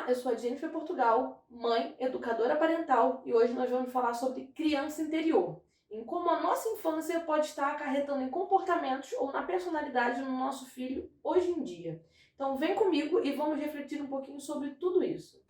Olá, eu sou a Jennifer Portugal, mãe, educadora parental, e hoje nós vamos falar sobre criança interior, em como a nossa infância pode estar acarretando em comportamentos ou na personalidade do nosso filho hoje em dia. Então vem comigo e vamos refletir um pouquinho sobre tudo isso.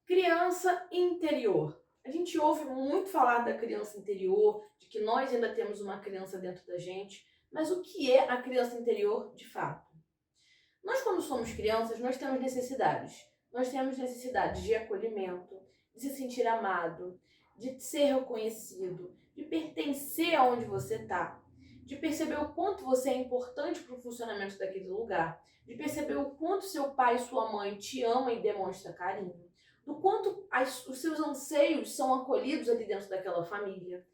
Criança interior. A gente ouve muito falar da criança interior, de que nós ainda temos uma criança dentro da gente, mas o que é a criança interior de fato? Nós, quando somos crianças, nós temos necessidades. Nós temos necessidades de acolhimento, de se sentir amado, de ser reconhecido, de pertencer aonde você está, de perceber o quanto você é importante para o funcionamento daquele lugar, de perceber o quanto seu pai e sua mãe te amam e demonstram carinho, do quanto os seus anseios são acolhidos ali dentro daquela família.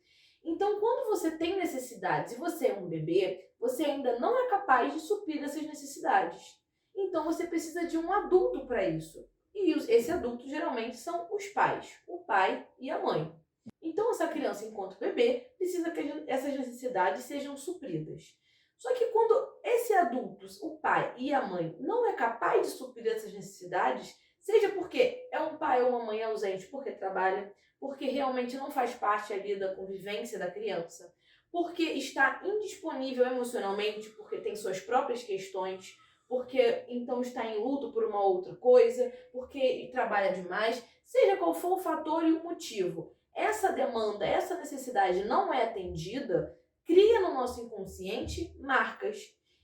Então, quando você tem necessidades e você é um bebê, você ainda não é capaz de suprir essas necessidades. Então, você precisa de um adulto para isso. E esse adulto geralmente são os pais, o pai e a mãe. Então, essa criança, enquanto bebê, precisa que essas necessidades sejam supridas. Só que quando esse adulto, o pai e a mãe, não é capaz de suprir essas necessidades, seja porque é um pai ou uma mãe ausente porque trabalha, porque realmente não faz parte ali da convivência da criança, porque está indisponível emocionalmente, porque tem suas próprias questões, porque então está em luto por uma outra coisa, porque trabalha demais, seja qual for o fator e o motivo, essa demanda, essa necessidade não é atendida, cria no nosso inconsciente marcas.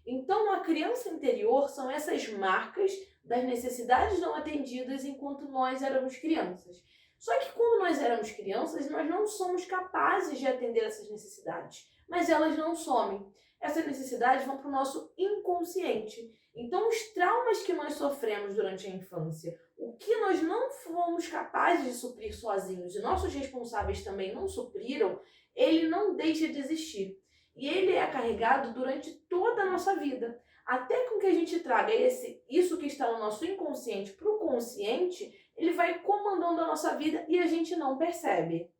Então, a criança interior são essas marcas das necessidades não atendidas enquanto nós éramos crianças. Só que quando nós éramos crianças, nós não somos capazes de atender essas necessidades, mas elas não somem. Essas necessidades vão para o nosso inconsciente. Então, os traumas que nós sofremos durante a infância, o que nós não fomos capazes de suprir sozinhos e nossos responsáveis também não supriram, ele não deixa de existir. E ele é carregado durante toda a nossa vida. Até com que a gente traga isso que está no nosso inconsciente para o consciente, ele vai comandando a nossa vida e a gente não percebe.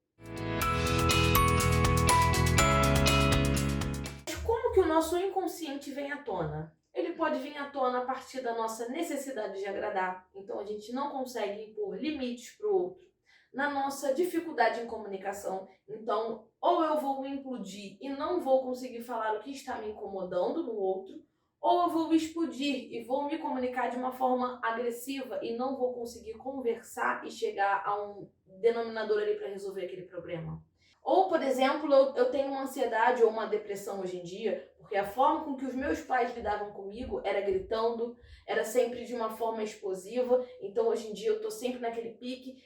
Mas como que o nosso inconsciente vem à tona? Ele pode vir à tona a partir da nossa necessidade de agradar. Então a gente não consegue impor limites para o outro. Na nossa dificuldade em comunicação. Então, ou eu vou me implodir e não vou conseguir falar o que está me incomodando no outro, ou eu vou explodir e vou me comunicar de uma forma agressiva e não vou conseguir conversar e chegar a um denominador ali para resolver aquele problema. Ou, por exemplo, eu tenho uma ansiedade ou uma depressão hoje em dia, porque a forma com que os meus pais lidavam comigo era gritando, era sempre de uma forma explosiva. Então, hoje em dia, eu tô sempre naquele pique,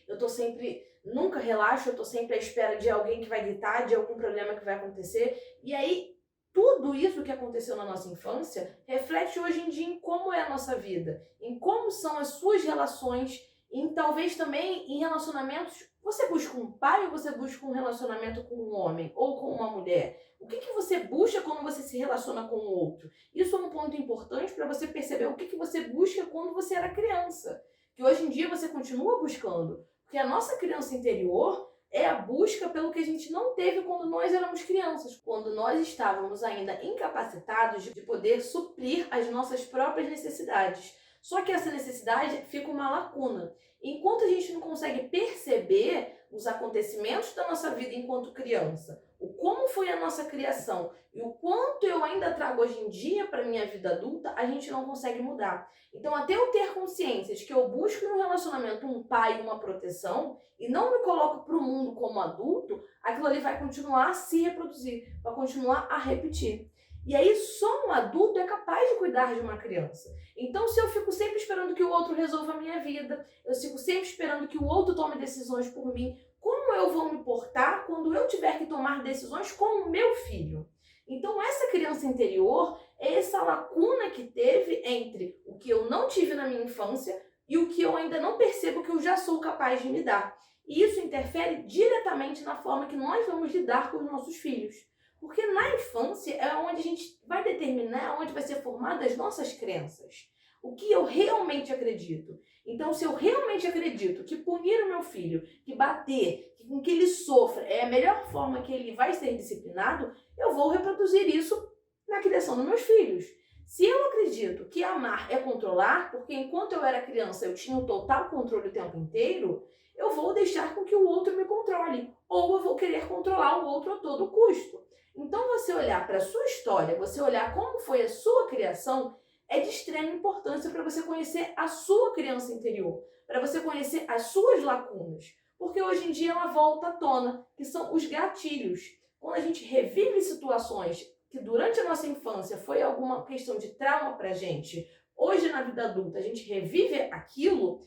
nunca relaxo, eu tô sempre à espera de alguém que vai gritar, de algum problema que vai acontecer. E aí, tudo isso que aconteceu na nossa infância reflete hoje em dia em como é a nossa vida, em como são as suas relações, e talvez também em relacionamentos. Você busca um pai ou você busca um relacionamento com um homem ou com uma mulher? O que você busca quando você se relaciona com o outro? Isso é um ponto importante para você perceber o que você busca quando você era criança, que hoje em dia você continua buscando, porque a nossa criança interior é a busca pelo que a gente não teve quando nós éramos crianças, quando nós estávamos ainda incapacitados de poder suprir as nossas próprias necessidades. Só que essa necessidade fica uma lacuna. Enquanto a gente não consegue perceber os acontecimentos da nossa vida enquanto criança, o como foi a nossa criação e o quanto eu ainda trago hoje em dia para a minha vida adulta, a gente não consegue mudar. Então, até eu ter consciência de que eu busco no relacionamento um pai e uma proteção e não me coloco para o mundo como adulto, aquilo ali vai continuar a se reproduzir, vai continuar a repetir. E aí só um adulto é capaz de cuidar de uma criança. Então, se eu fico sempre esperando que o outro resolva a minha vida, eu fico sempre esperando que o outro tome decisões por mim, como eu vou me portar quando eu tiver que tomar decisões com o meu filho? Então, essa criança interior é essa lacuna que teve entre o que eu não tive na minha infância e o que eu ainda não percebo que eu já sou capaz de me dar. E isso interfere diretamente na forma que nós vamos lidar com os nossos filhos. Porque na infância é onde a gente vai determinar, onde vai ser formadas as nossas crenças. O que eu realmente acredito. Então, se eu realmente acredito que punir o meu filho, que bater, que com que ele sofra é a melhor forma que ele vai ser disciplinado, eu vou reproduzir isso na criação dos meus filhos. Se eu acredito amar é controlar, porque enquanto eu era criança eu tinha o total controle o tempo inteiro, eu vou deixar com que o outro me controle, ou eu vou querer controlar o outro a todo custo. Então você olhar para a sua história, você olhar como foi a sua criação, é de extrema importância para você conhecer a sua criança interior, para você conhecer as suas lacunas. Porque hoje em dia ela volta à tona, que são os gatilhos. Quando a gente revive situações que durante a nossa infância foi alguma questão de trauma pra gente, hoje na vida adulta a gente revive aquilo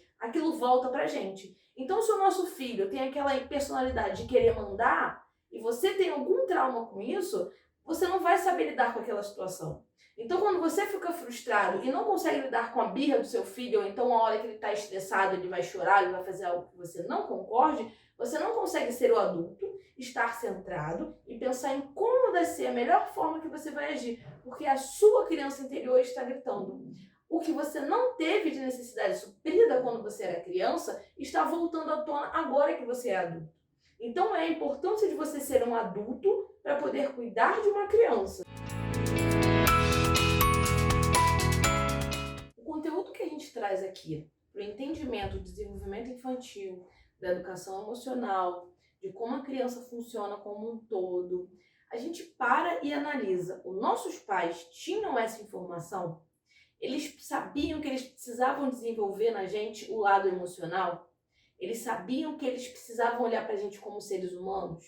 volta pra gente. Então se o nosso filho tem aquela personalidade de querer mandar e você tem algum trauma com isso, você não vai saber lidar com aquela situação. Então quando você fica frustrado e não consegue lidar com a birra do seu filho, ou então a hora que ele está estressado, ele vai chorar, ele vai fazer algo que você não concorde, você não consegue ser o adulto, estar centrado e pensar em como vai ser a melhor forma que você vai agir, porque a sua criança interior está gritando. O que você não teve de necessidade suprida quando você era criança está voltando à tona agora que você é adulto. Então é a importância de você ser um adulto para poder cuidar de uma criança. O conteúdo que a gente traz aqui para o entendimento do desenvolvimento infantil, da educação emocional, de como a criança funciona como um todo, a gente para e analisa. Os nossos pais tinham essa informação? Eles sabiam que eles precisavam desenvolver na gente o lado emocional? Eles sabiam que eles precisavam olhar para a gente como seres humanos?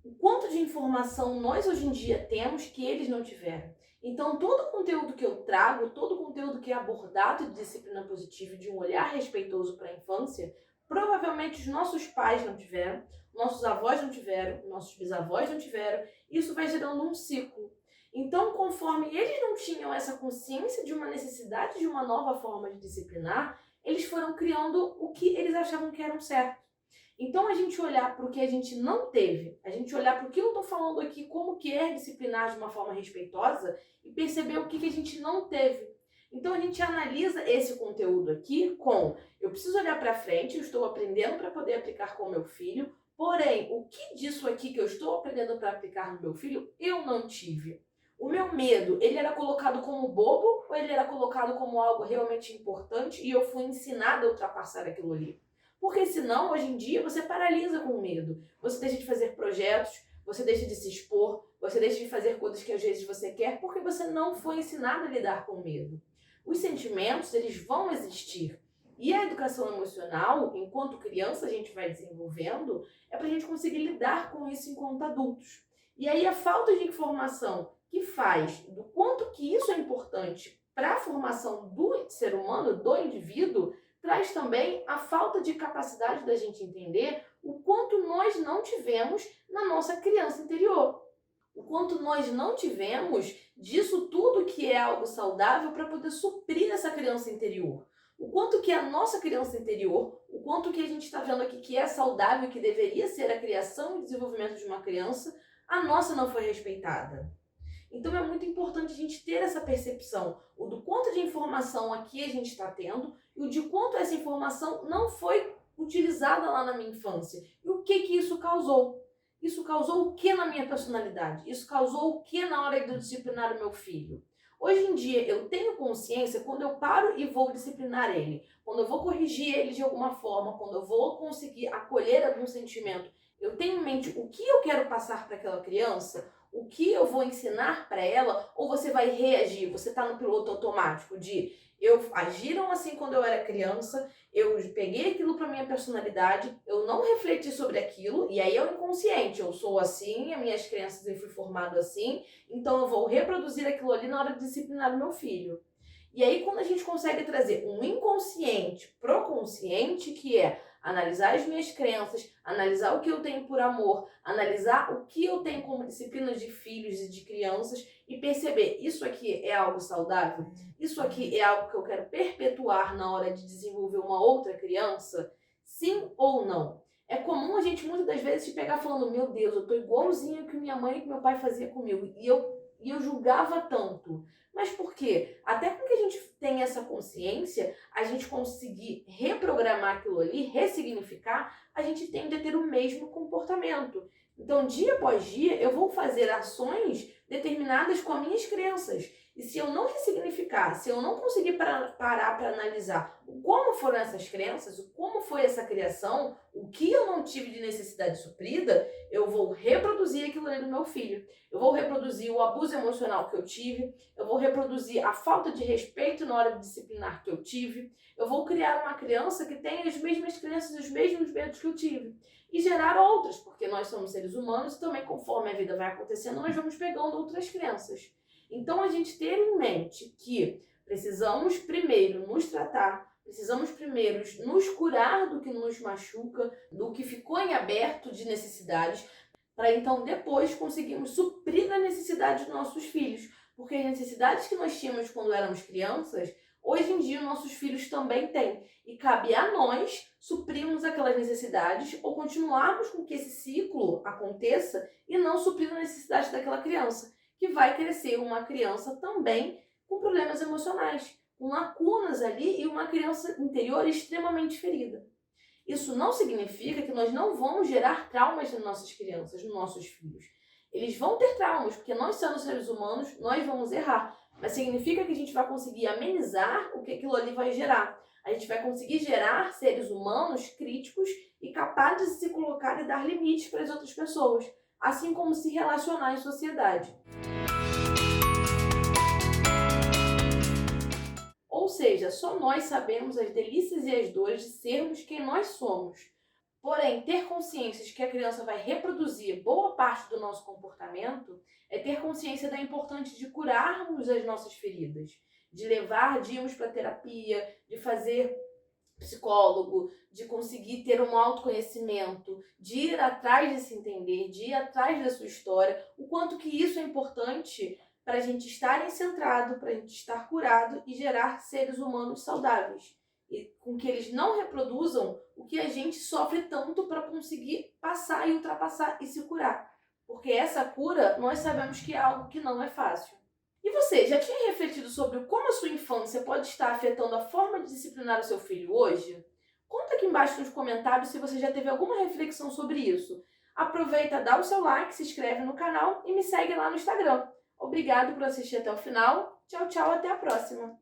O quanto de informação nós hoje em dia temos que eles não tiveram? Então, todo o conteúdo que eu trago, todo o conteúdo que é abordado de disciplina positiva e de um olhar respeitoso para a infância, provavelmente os nossos pais não tiveram, nossos avós não tiveram, nossos bisavós não tiveram. Isso vai gerando um ciclo. Então, conforme eles não tinham essa consciência de uma necessidade de uma nova forma de disciplinar, eles foram criando o que eles achavam que era certo. Então, a gente olhar para o que a gente não teve, a gente olhar para o que eu estou falando aqui, como que é disciplinar de uma forma respeitosa e perceber o que a gente não teve. Então, a gente analisa esse conteúdo aqui com: eu preciso olhar para frente, eu estou aprendendo para poder aplicar com o meu filho, porém, o que disso aqui que eu estou aprendendo para aplicar no meu filho, eu não tive. O meu medo, ele era colocado como bobo ou ele era colocado como algo realmente importante e eu fui ensinada a ultrapassar aquilo ali? Porque senão, hoje em dia, você paralisa com o medo. Você deixa de fazer projetos, você deixa de se expor, você deixa de fazer coisas que às vezes você quer porque você não foi ensinado a lidar com o medo. Os sentimentos, eles vão existir. E a educação emocional, enquanto criança a gente vai desenvolvendo, é para a gente conseguir lidar com isso enquanto adultos. E aí a falta de informação que faz do quanto que isso é importante para a formação do ser humano, do indivíduo, traz também a falta de capacidade da gente entender o quanto nós não tivemos na nossa criança interior. O quanto nós não tivemos disso tudo que é algo saudável para poder suprir essa criança interior. O quanto que a nossa criança interior, o quanto que a gente está vendo aqui que é saudável, que deveria ser a criação e desenvolvimento de uma criança, a nossa não foi respeitada. Então é muito importante a gente ter essa percepção, o do quanto de informação aqui a gente está tendo e o de quanto essa informação não foi utilizada lá na minha infância. E o que isso causou? Isso causou o que na minha personalidade? Isso causou o que na hora de eu disciplinar o meu filho? Hoje em dia eu tenho consciência quando eu paro e vou disciplinar ele, quando eu vou corrigir ele de alguma forma, quando eu vou conseguir acolher algum sentimento. Eu tenho em mente o que eu quero passar para aquela criança, o que eu vou ensinar para ela, ou você vai reagir, você está no piloto automático de agiram assim quando eu era criança, eu peguei aquilo para minha personalidade, eu não refleti sobre aquilo, e aí é o inconsciente, eu sou assim, as minhas crenças eu fui formado assim, então eu vou reproduzir aquilo ali na hora de disciplinar o meu filho. E aí quando a gente consegue trazer um inconsciente pro consciente, que é analisar as minhas crenças, analisar o que eu tenho por amor, analisar o que eu tenho como disciplinas de filhos e de crianças e perceber, isso aqui é algo saudável? Isso aqui é algo que eu quero perpetuar na hora de desenvolver uma outra criança? Sim ou não? É comum a gente muitas das vezes se pegar falando: meu Deus, eu tô igualzinho que minha mãe e que meu pai fazia comigo. E eu julgava tanto. Mas por quê? Até com que a gente tenha essa consciência, a gente conseguir reprogramar aquilo ali, ressignificar, a gente tende a ter o mesmo comportamento. Então, dia após dia, eu vou fazer ações determinadas com as minhas crenças. E se eu não ressignificar, se eu não conseguir parar para analisar como foram essas crenças, como foi essa criação, o que eu não tive de necessidade suprida, eu vou reproduzir aquilo ali no meu filho. Eu vou reproduzir o abuso emocional que eu tive, eu vou reproduzir a falta de respeito na hora de disciplinar que eu tive, eu vou criar uma criança que tenha as mesmas crenças e os mesmos medos que eu tive. E gerar outras, porque nós somos seres humanos e também conforme a vida vai acontecendo, nós vamos pegando outras crenças. Então, a gente ter em mente que precisamos primeiro nos tratar, precisamos primeiro nos curar do que nos machuca, do que ficou em aberto de necessidades, para então depois conseguirmos suprir a necessidade dos nossos filhos. Porque as necessidades que nós tínhamos quando éramos crianças, hoje em dia nossos filhos também têm. E cabe a nós suprirmos aquelas necessidades ou continuarmos com que esse ciclo aconteça e não suprir a necessidade daquela criança, que vai crescer uma criança também com problemas emocionais, com lacunas ali e uma criança interior extremamente ferida. Isso não significa que nós não vamos gerar traumas nas nossas crianças, nos nossos filhos. Eles vão ter traumas, porque nós somos seres humanos, nós vamos errar. Mas significa que a gente vai conseguir amenizar o que aquilo ali vai gerar. A gente vai conseguir gerar seres humanos críticos e capazes de se colocar e dar limites para as outras pessoas, assim como se relacionar em sociedade. Ou seja, só nós sabemos as delícias e as dores de sermos quem nós somos. Porém, ter consciência de que a criança vai reproduzir boa parte do nosso comportamento é ter consciência da importância de curarmos as nossas feridas, de levar, de irmos para terapia, de fazer psicólogo, de conseguir ter um autoconhecimento, de ir atrás de se entender, de ir atrás da sua história, o quanto que isso é importante para a gente estar centrado, para a gente estar curado e gerar seres humanos saudáveis. E com que eles não reproduzam o que a gente sofre tanto para conseguir passar e ultrapassar e se curar. Porque essa cura, nós sabemos que é algo que não é fácil. E você, já tinha refletido sobre como a sua infância pode estar afetando a forma de disciplinar o seu filho hoje? Conta aqui embaixo nos comentários se você já teve alguma reflexão sobre isso. Aproveita, dá o seu like, se inscreve no canal e me segue lá no Instagram. Obrigado por assistir até o final. Tchau, tchau, até a próxima!